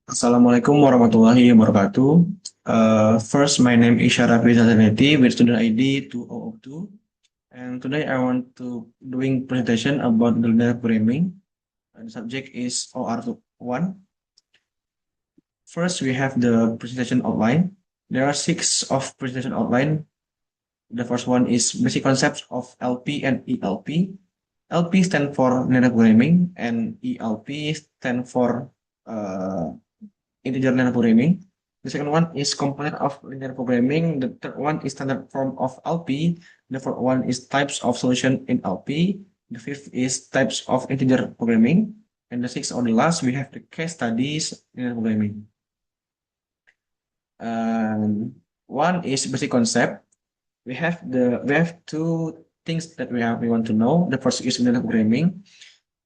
Assalamualaikum warahmatullahi wabarakatuh. First, my name is Syarafi Zazanetti with student ID 2002. And today I want to doing presentation about the linear programming. The subject is OR1. First, we have the presentation outline. There are six of presentation outline. The first one is basic concepts of LP and ELP. LP stand for linear programming and ELP stand for uh, integer linear programming. The second one is component of linear programming. The third one is standard form of LP. The fourth one is types of solution in LP. The fifth is types of integer programming. And the sixth or the last, we have the case studies in programming. One is basic concept. We have two things that we want to know. The first is linear programming.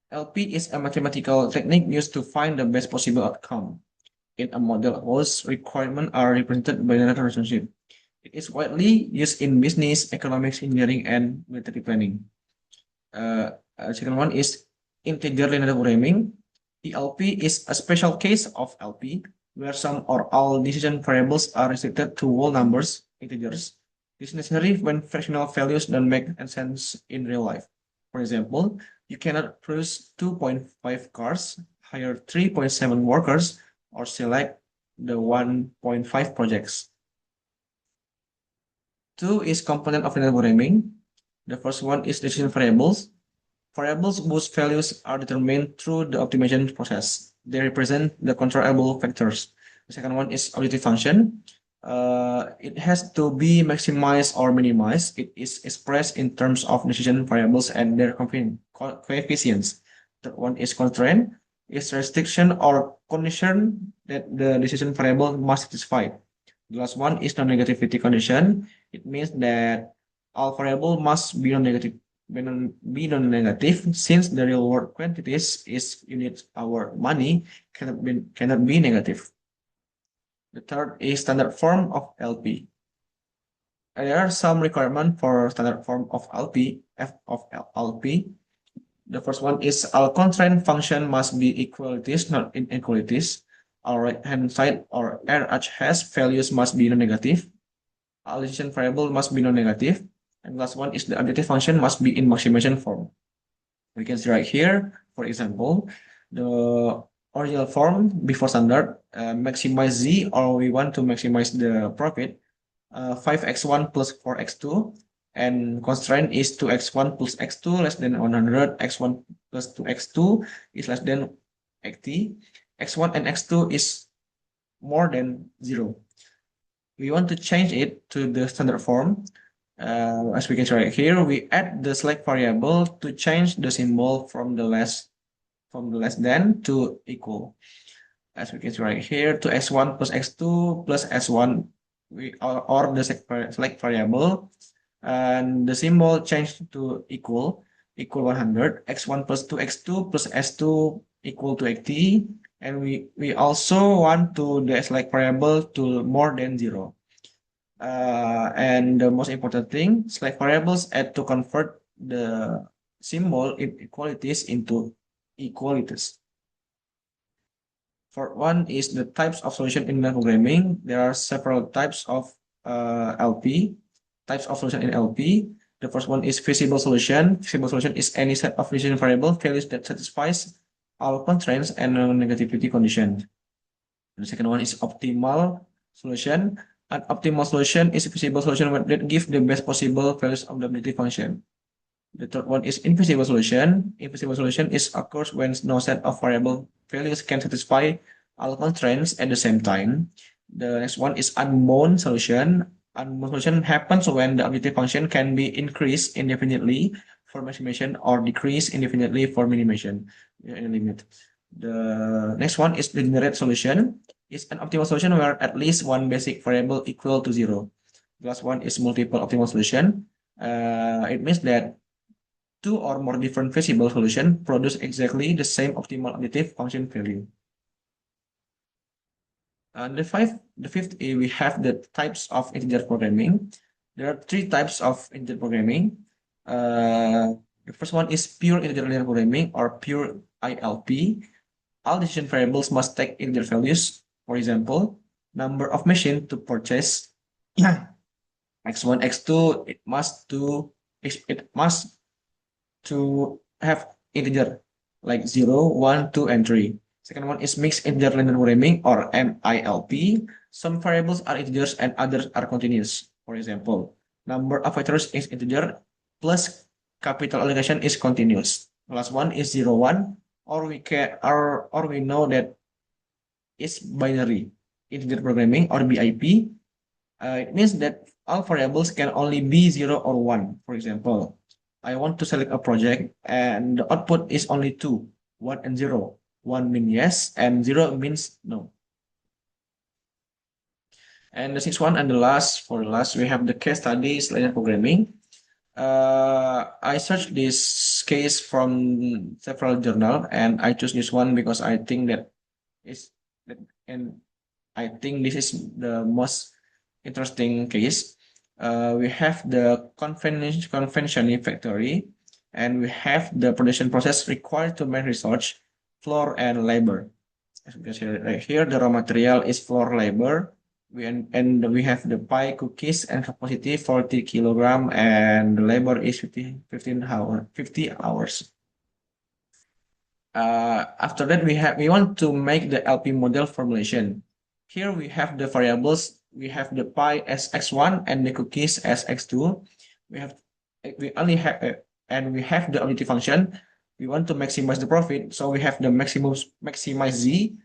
LP is a mathematical technique used to find the best possible outcome in a model whose requirements are represented by linear relationship. It is widely used in business, economics, engineering, and military planning. Second one is integer linear programming. ELP is a special case of LP where some or all decision variables are restricted to whole numbers, integers. This is necessary when fractional values don't make sense in real life. For example, you cannot produce 2.5 cars, hire 3.7 workers, or select the 1.5 projects. Two is component of linear programming. The first one is decision variables. Variables whose values are determined through the optimization process. They represent the controllable factors. The second one is objective function. It has to be maximized or minimized. It is expressed in terms of decision variables and their coefficients. The one is constraint. Is restriction or condition that the decision variable must satisfy. The last one is non-negativity condition. It means that all variable must be non-negative be non-negative since the real world quantities is unit our money cannot be negative. The third is standard form of LP. There are some requirements for standard form of LP, F of LP. The first one is all constraint function must be equalities, not inequalities. Our right-hand side or RHS values must be non-negative. All decision variable must be non-negative. And last one is the objective function must be in maximization form. We can see right here, for example, the original form before standard maximize z, or we want to maximize the profit, 5x1 plus 4x2, and constraint is 2x1 plus x2 less than 100, x1 plus 2x2 is less than 80, x1 and x2 is more than 0. We want to change it to the standard form. As we can see right here, we add the select variable to change the symbol from the less than to equal. As we can see right here, to x1 plus x2 plus s1, or the select variable, and the symbol changed to equal 100, x1 plus 2x2 plus s2 equal to 80, and we also want to the select variable to more than 0. And the most important thing, select variables add to convert the symbol inequalities into equalities. For one is the types of solution in linear programming. There are several types of LP, types of solution in LP. The first one is feasible solution. Feasible solution is any set of decision variable values that satisfies all constraints and non-negativity conditions. The second one is optimal solution. An optimal solution is a feasible solution that gives the best possible values of the objective function. The third one is invisible solution. Invisible solution is occurs when no set of variable values can satisfy all constraints at the same time. The next one is unbound solution. Unbound solution happens when the objective function can be increased indefinitely for maximization or decreased indefinitely for minimization in limit. The next one is the degenerate solution. It's an optimal solution where at least one basic variable equal to 0. The last one is multiple optimal solution. It means that two or more different feasible solutions produce exactly the same optimal objective function value. And the fifth, we have the types of integer programming. There are three types of integer programming. The first one is pure integer linear programming or pure ILP. all decision variables must take integer values. For example, number of machine to purchase x1, x2, it must to have integer like 0, 1, 2, and 3. Second one is mixed integer linear programming or MILP. Some variables are integers and others are continuous. For example, number of factors is integer plus capital allocation is continuous. Last one is 0, 1, or we know that it's binary integer programming or BIP. It means that all variables can only be 0 or 1. For example, I want to select a project and the output is only 2, 1 and 0. 1 means yes and 0 means no. And the sixth one and the last, we have the case studies linear programming. I searched this case from several journal and I choose this one because I think that is and I think this is the most interesting case. We have the convention factory and we have the production process required to make research, floor and labor. As you can see right here, the raw material is floor labor. And we have the pie cookies and capacity 40 kilogram and the labor is 50 hours. After that, we want to make the LP model formulation. Here we have the variables. We have the pie as x1 and the cookies as x2. We only have and we have the objective function. We want to maximize the profit, so we have the maximize z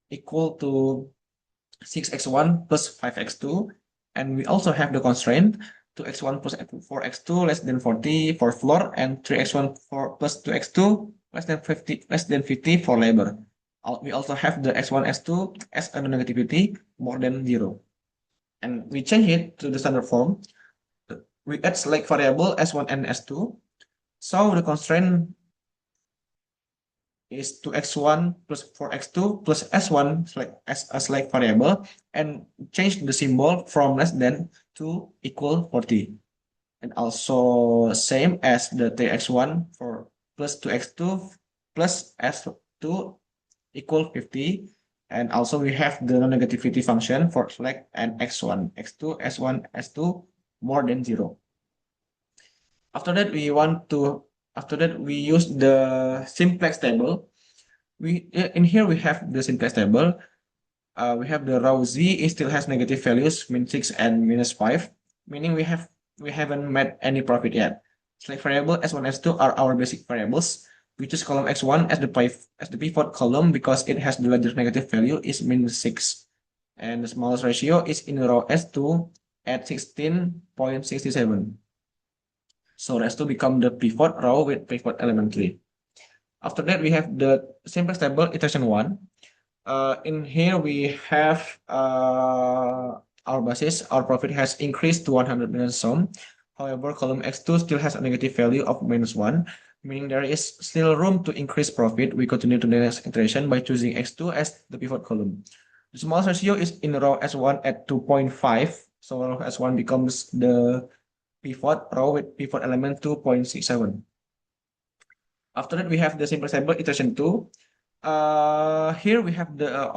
equal to 6x1 plus 5x2, and we also have the constraint 2x1 plus 4x2 less than 40 for floor and 3x1 plus 2x2 less than 50 for labor. We also have the x1, x2 as a negativity more than 0. And we change it to the standard form. We add select variable s1 and s2. So the constraint is 2x1 plus 4x2 plus s1 as a select variable and change the symbol from less than to equal 40. And also same as the 3x1 for plus 2x2 plus s2 equal 50. And also we have the non-negativity function for select and x1, x2, s1, s2 more than 0. After that, we use the simplex table. In here we have the simplex table. We have the row z, it still has negative values, -6 and -5, meaning we haven't made any profit yet. Select variable s1, s2 are our basic variables. We choose column x1 as the pivot column because it has the largest negative value is -6, and the smallest ratio is in row s2 at 16.67. So S2 become the pivot row with pivot element 3. After that, we have the simplex table iteration 1. In here, we have our basis. Our profit has increased to 100 million sum. However, column X2 still has a negative value of -1, meaning there is still room to increase profit. We continue to the next iteration by choosing X2 as the pivot column. The smallest ratio is in row S1 at 2.5. So row S1 becomes the pivot row with pivot element 2.67. After that, we have the simplex table iteration 2. Here we have the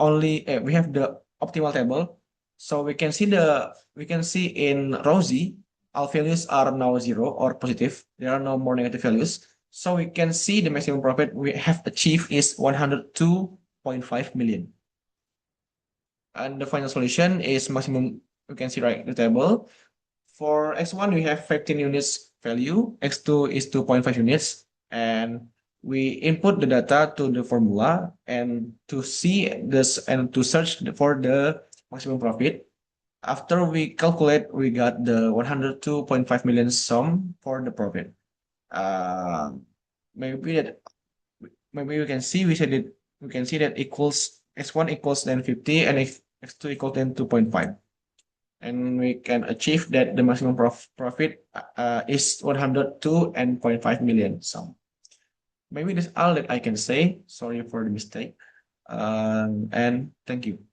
we have the optimal table. So we can see in row Z, all values are now 0 or positive. There are no more negative values. So we can see the maximum profit we have achieved is 102.5 million. And the final solution is maximum. You can see right in the table. For x1, we have 15 units value. X2 is 2.5 units. And we input the data to the formula and to see this and to search for the maximum profit. After we calculate, we got the 102.5 million sum for the profit. Maybe we can see that equals x1 equals then 50 and x2 equals then 2.5. And we can achieve that the maximum profit is 102.5 million sum. Maybe that's all that I can say. Sorry for the mistake. And thank you.